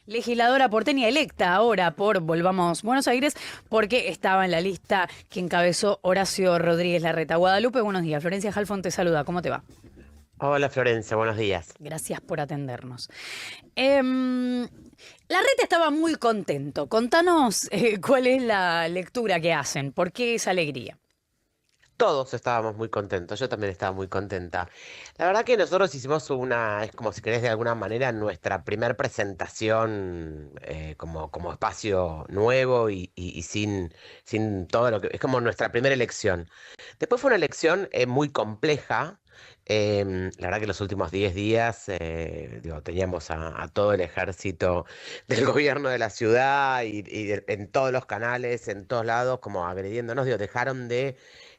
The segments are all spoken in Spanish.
Legisladora porteña electa ahora por Volvamos Buenos Aires, porque estaba en la lista que encabezó Horacio Rodríguez Larreta. Guadalupe, buenos días. Florencia Halfon te saluda. ¿Cómo te va? Hola Florencia, buenos días. Gracias por atendernos. Larreta estaba muy contento. Contanos cuál es la lectura que hacen. ¿Por qué esa alegría? Todos estábamos muy contentos, yo también estaba muy contenta. La verdad que nosotros hicimos es como si querés de alguna manera, nuestra primer presentación como espacio nuevo y sin todo lo que... Es como nuestra primera elección. Después fue una elección muy compleja. La verdad que los últimos 10 días digo, teníamos a todo el ejército del gobierno de la ciudad en todos los canales, en todos lados, como agrediéndonos. Digo, dejaron de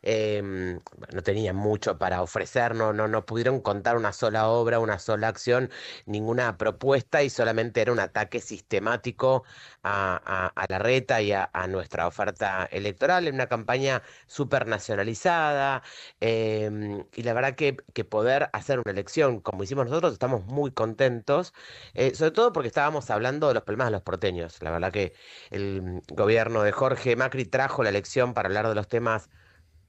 no tenían mucho para ofrecer, no pudieron contar una sola obra, una sola acción, ninguna propuesta y solamente era un ataque sistemático a la reta y a nuestra oferta electoral en una campaña súper nacionalizada. Y la verdad que poder hacer una elección como hicimos nosotros, estamos muy contentos, sobre todo porque estábamos hablando de los problemas de los porteños. La verdad que el gobierno de Jorge Macri trajo la elección para hablar de los temas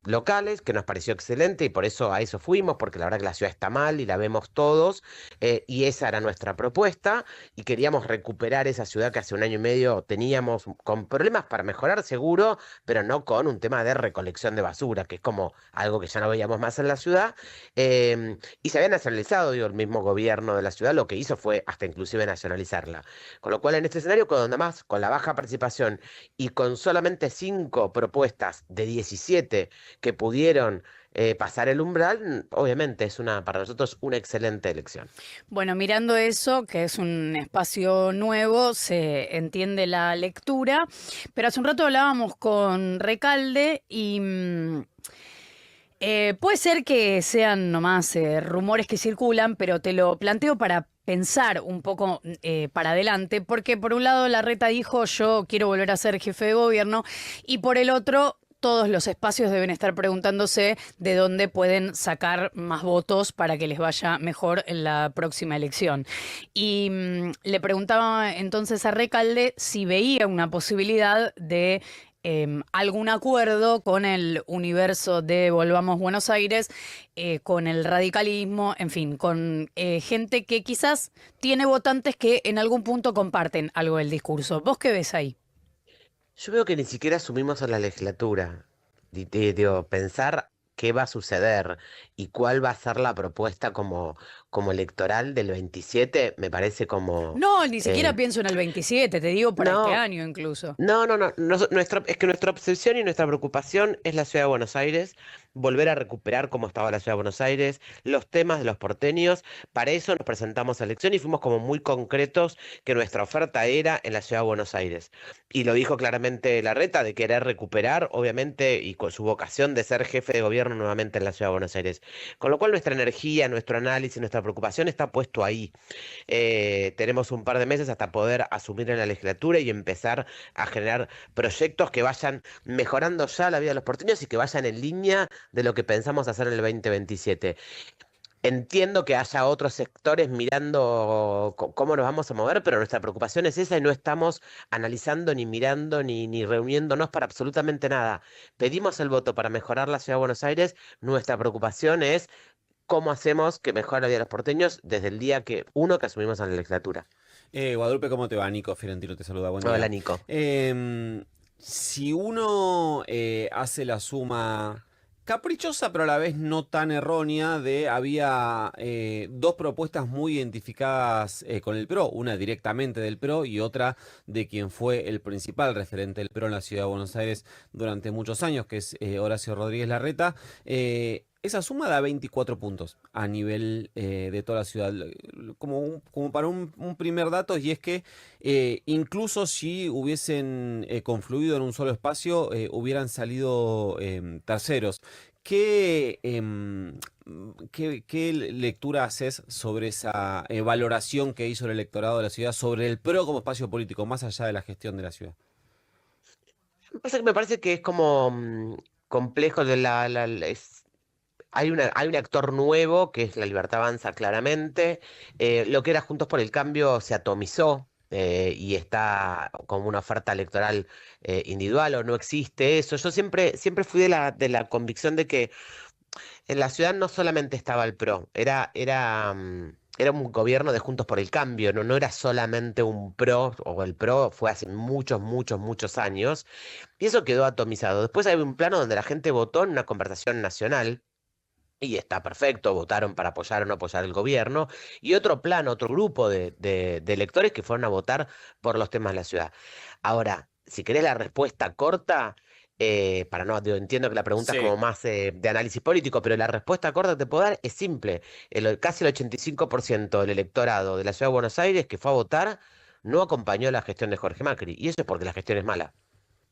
locales, que nos pareció excelente y por eso a eso fuimos, porque la verdad que la ciudad está mal y la vemos todos, y esa era nuestra propuesta, y queríamos recuperar esa ciudad que hace un año y medio teníamos con problemas para mejorar seguro, pero no con un tema de recolección de basura, que es como algo que ya no veíamos más en la ciudad, y se había nacionalizado, digo, el mismo gobierno de la ciudad lo que hizo fue hasta inclusive nacionalizarla. Con lo cual en este escenario, con donde más, con la baja participación y con solamente 5 propuestas de 17 que pudieron pasar el umbral, obviamente es para nosotros una excelente elección. Bueno, mirando eso, que es un espacio nuevo, se entiende la lectura, pero hace un rato hablábamos con Recalde y puede ser que sean nomás rumores que circulan, pero te lo planteo para pensar un poco para adelante, porque por un lado Larreta dijo yo quiero volver a ser jefe de gobierno y por el otro todos los espacios deben estar preguntándose de dónde pueden sacar más votos para que les vaya mejor en la próxima elección. Y le preguntaba entonces a Recalde si veía una posibilidad de algún acuerdo con el universo de Volvamos Buenos Aires, con el radicalismo, en fin, con gente que quizás tiene votantes que en algún punto comparten algo del discurso. ¿Vos qué ves ahí? Yo veo que ni siquiera asumimos a la legislatura. Digo, pensar qué va a suceder y cuál va a ser la propuesta como electoral del 27 me parece como... No, ni siquiera eh, pienso en el 27, te digo para este no, año incluso. es que nuestra obsesión y nuestra preocupación es la ciudad de Buenos Aires, volver a recuperar cómo estaba la ciudad de Buenos Aires, los temas de los porteños. Para eso nos presentamos a elección y fuimos como muy concretos que nuestra oferta era en la ciudad de Buenos Aires. Y lo dijo claramente Larreta de querer recuperar, obviamente, y con su vocación de ser jefe de gobierno nuevamente en la ciudad de Buenos Aires. Con lo cual nuestra energía, nuestro análisis, nuestra preocupación está puesto ahí. Tenemos un par de meses hasta poder asumir en la legislatura y empezar a generar proyectos que vayan mejorando ya la vida de los porteños y que vayan en línea de lo que pensamos hacer en el 2027. Entiendo que haya otros sectores mirando cómo nos vamos a mover, pero nuestra preocupación es esa y no estamos analizando, ni mirando, ni reuniéndonos para absolutamente nada. Pedimos el voto para mejorar la ciudad de Buenos Aires. Nuestra preocupación es cómo hacemos que mejore la vida de los porteños desde el día que asumimos en la legislatura. Guadalupe, ¿cómo te va? Nico Fiorentino te saluda, buen Hola, día. Nico. Si uno hace la suma caprichosa, pero a la vez no tan errónea, había dos propuestas muy identificadas con el PRO, una directamente del PRO y otra de quien fue el principal referente del PRO en la ciudad de Buenos Aires durante muchos años, que es Horacio Rodríguez Larreta. Esa suma da 24 puntos a nivel de toda la ciudad. Como para un primer dato, y es que incluso si hubiesen confluido en un solo espacio, hubieran salido terceros. ¿Qué, qué lectura haces sobre esa valoración que hizo el electorado de la ciudad sobre el PRO como espacio político, más allá de la gestión de la ciudad? Me parece que es como complejo de hay un actor nuevo que es La Libertad Avanza claramente. Lo que era Juntos por el Cambio se atomizó. y está como una oferta electoral individual o no existe eso. Yo siempre fui de la convicción de que en la ciudad no solamente estaba el PRO, era un gobierno de Juntos por el Cambio, no era solamente un PRO, o el PRO fue hace muchos, muchos, muchos años, y eso quedó atomizado. Después hay un plano donde la gente votó en una conversación nacional. Y está perfecto, votaron para apoyar o no apoyar el gobierno. Y otro plano, otro grupo de electores que fueron a votar por los temas de la ciudad. Ahora, si querés la respuesta corta, para no, digo, entiendo que la pregunta es como Sí. más de análisis político, pero la respuesta corta que te puedo dar es simple. Casi el 85% del electorado de la ciudad de Buenos Aires que fue a votar no acompañó la gestión de Jorge Macri. Y eso es porque la gestión es mala.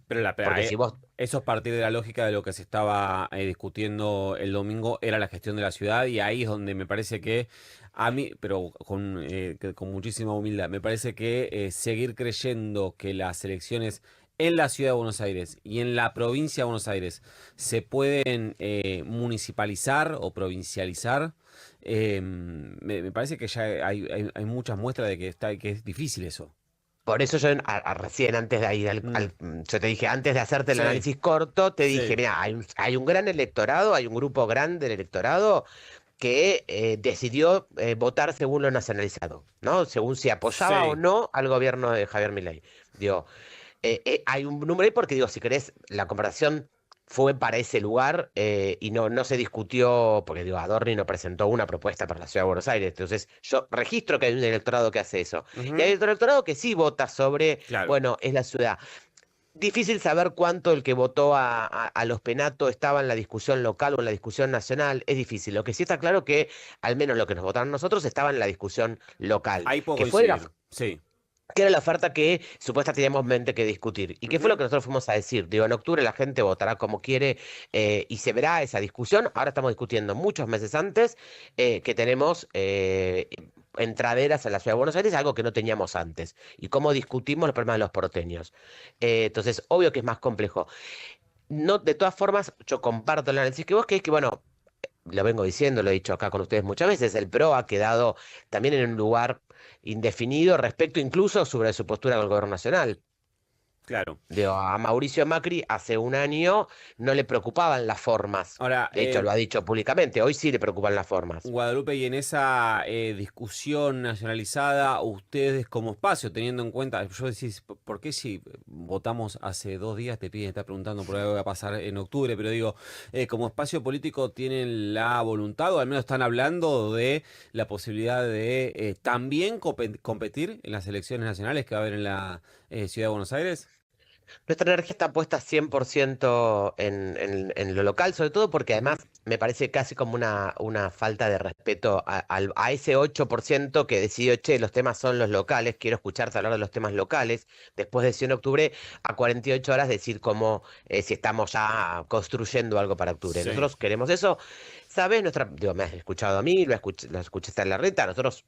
Pero Porque si vos eso es partir de la lógica de lo que se estaba discutiendo el domingo, era la gestión de la ciudad, y ahí es donde me parece que a mí, pero con muchísima humildad, me parece que seguir creyendo que las elecciones en la ciudad de Buenos Aires y en la provincia de Buenos Aires se pueden municipalizar o provincializar, me parece que ya hay muchas muestras de que es difícil eso. Por eso yo recién antes de ir Mm, yo te dije, antes de hacerte el sí, análisis corto, te dije, sí, mira, hay un gran electorado, hay un grupo grande del electorado que decidió votar según lo nacionalizado, ¿no? Según si apoyaba o sí. no al gobierno de Javier Milei. Digo, hay un número ahí porque digo, si querés, la comparación fue para ese lugar y no se discutió, porque digo, Adorni no presentó una propuesta para la Ciudad de Buenos Aires. Entonces, yo registro que hay un electorado que hace eso. Y hay Ujú, otro electorado que sí vota sobre, claro. bueno, es la ciudad. Difícil saber cuánto el que votó a los Penato estaba en la discusión local o en la discusión nacional. Es difícil. Lo que sí está claro que, al menos lo que nos votaron nosotros, estaba en la discusión local, Ahí puedo que fue coincidir. Sí. que era la oferta que supuestamente teníamos mente que discutir. ¿Y qué fue lo Ujú. que nosotros fuimos a decir? Digo, en octubre la gente votará como quiere y se verá esa discusión. Ahora estamos discutiendo muchos meses antes que tenemos entraderas en la Ciudad de Buenos Aires, algo que no teníamos antes. Y cómo discutimos los problemas de los porteños. Entonces, obvio que es más complejo. No, de todas formas, yo comparto el análisis que vos, que es que, bueno, lo vengo diciendo, lo he dicho acá con ustedes muchas veces, el PRO ha quedado también en un lugar indefinido respecto incluso sobre su postura con el gobierno nacional. Claro. Digo, a Mauricio Macri hace un año no le preocupaban las formas. Ahora, De hecho, lo ha dicho públicamente, hoy sí le preocupan las formas. Guadalupe, y en esa discusión nacionalizada, ustedes como espacio, teniendo en cuenta, yo decís, ¿por qué si votamos hace 2 días, te piden, está preguntando por algo que va a pasar en octubre, pero digo, como espacio político tienen la voluntad, o al menos están hablando de la posibilidad de también competir en las elecciones nacionales que va a haber en la Ciudad de Buenos Aires? Nuestra energía está puesta 100% en lo local, sobre todo porque Ujú, además me parece casi como una falta de respeto a ese 8% que decidió, che, los temas son los locales, quiero escucharte hablar de los temas locales. Después de 100 de octubre, a 48 horas decir como si estamos ya construyendo algo para octubre. sí. Nosotros queremos eso. ¿Sabes? Digo, me has escuchado a mí, lo escuchaste en la reta. Nosotros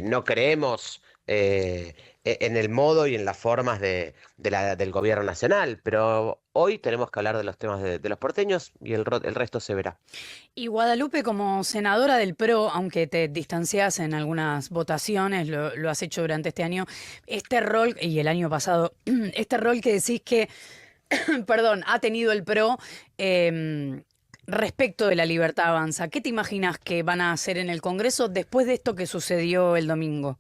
no creemos en el modo y en las formas del gobierno nacional, pero hoy tenemos que hablar de los temas de los porteños y el resto se verá. Y Guadalupe, como senadora del PRO, aunque te distancias en algunas votaciones, lo has hecho durante este año, este rol, y el año pasado, este rol que decís que, perdón, ha tenido el PRO respecto de la Libertad Avanza, ¿qué te imaginas que van a hacer en el Congreso después de esto que sucedió el domingo?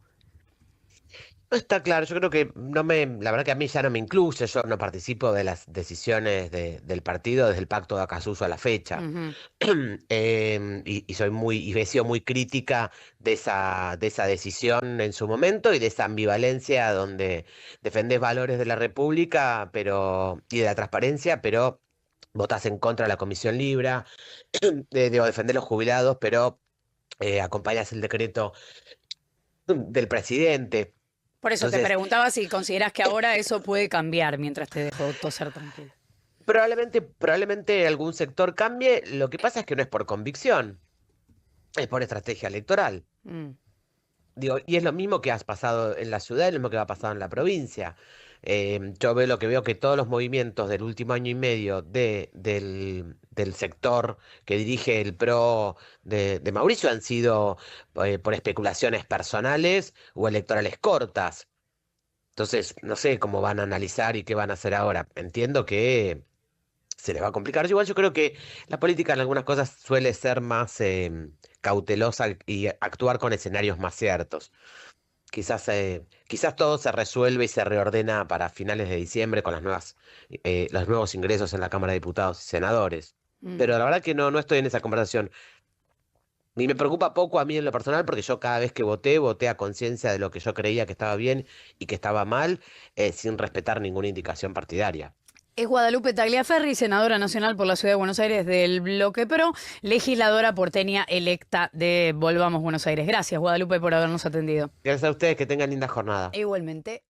No está claro, yo creo que la verdad que a mí ya no me incluye, yo no participo de las decisiones del partido desde el pacto de Acasuso a la fecha. Ujú. Y y he sido muy crítica de esa decisión en su momento y de esa ambivalencia donde defendés valores de la República y de la transparencia, pero votás en contra de la Comisión Libra, digo, defender los jubilados, pero acompañás el decreto del presidente. Por eso te Entonces, preguntaba si consideras que ahora eso puede cambiar mientras te dejo toser tranquilo. probablemente algún sector cambie. Lo que pasa es que no es por convicción, es por estrategia electoral. Mm. Digo, y es lo mismo que has pasado en la ciudad, es lo mismo que va a pasar en la provincia. Yo veo lo que veo que todos los movimientos del último año y medio del sector que dirige el PRO de Mauricio han sido por especulaciones personales o electorales cortas. Entonces, no sé cómo van a analizar y qué van a hacer ahora. Entiendo que se les va a complicar. Igual yo creo que la política en algunas cosas suele ser más cautelosa y actuar con escenarios más ciertos. Quizás todo se resuelve y se reordena para finales de diciembre con los nuevos ingresos en la Cámara de Diputados y Senadores. Mm. Pero la verdad que no estoy en esa conversación. Y me preocupa poco a mí en lo personal porque yo cada vez que voté a conciencia de lo que yo creía que estaba bien y que estaba mal, sin respetar ninguna indicación partidaria. Es Guadalupe Tagliaferri, senadora nacional por la Ciudad de Buenos Aires del Bloque Pro, legisladora porteña electa de Volvamos Buenos Aires. Gracias, Guadalupe, por habernos atendido. Gracias a ustedes, que tengan linda jornada. Igualmente.